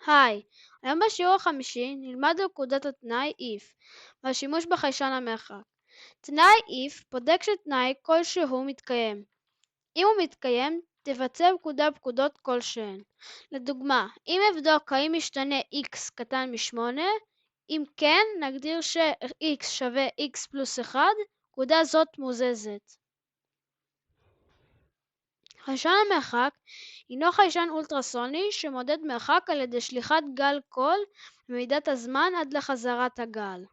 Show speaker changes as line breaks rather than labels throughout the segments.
היי, היום בשיעור החמישי נלמד על פקודת התנאי if והשימוש בחיישן המרחק. תנאי if בודק שתנאי כלשהו מתקיים. אם הוא מתקיים, תבצע פקודות כלשהן. לדוגמה, אם אבדוק האם משתנה x קטן מ-8, אם כן, נגדיר ש-x שווה x פלוס 1, פקודה זאת מוזזת. חיישן המרחק הינו חיישן אולטרסוני שמודד מרחק על ידי שליחת גל קול במידת הזמן עד לחזרת הגל.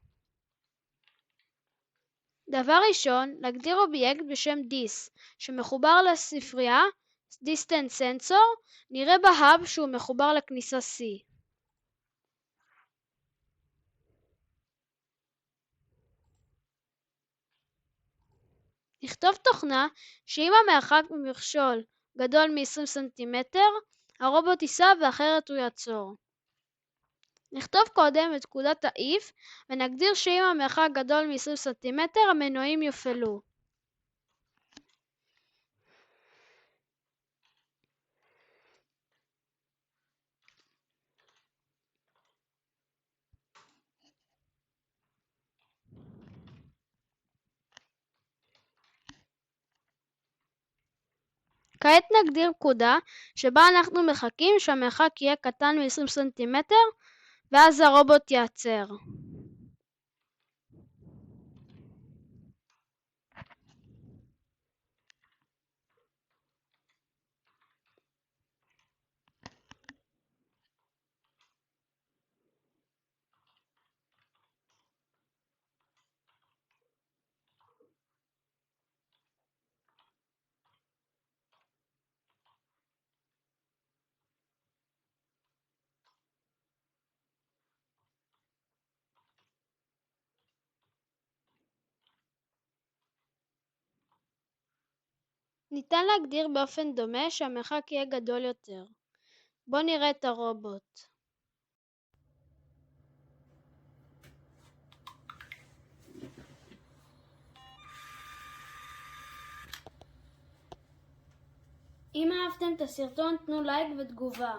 דבר ראשון, נגדיר אובייקט בשם דיס שמחובר לספרייה Distance Sensor, נראה בהאב שהוא מחובר לכניסה C. נכתוב תוכנה שאם המרחק ממכשול גדול מ-20 סנטימטר, הרובוט ייסע ואחרת הוא יעצור. נכתוב קודם את פקודת ה-if ונגדיר שאם המרחק גדול מ-20 סנטימטר המנועים יופעלו. כעת נגדיר פקודה שבה אנחנו מחכים שהמרחק יהיה קטן מ-20 סנטימטר ואז הרובוט ייעצר. ניתן להגדיר באופן דומה שהמרחק יהיה גדול יותר. בואו נראה את הרובוט. אם אהבתם את הסרטון תנו לייק ותגובה.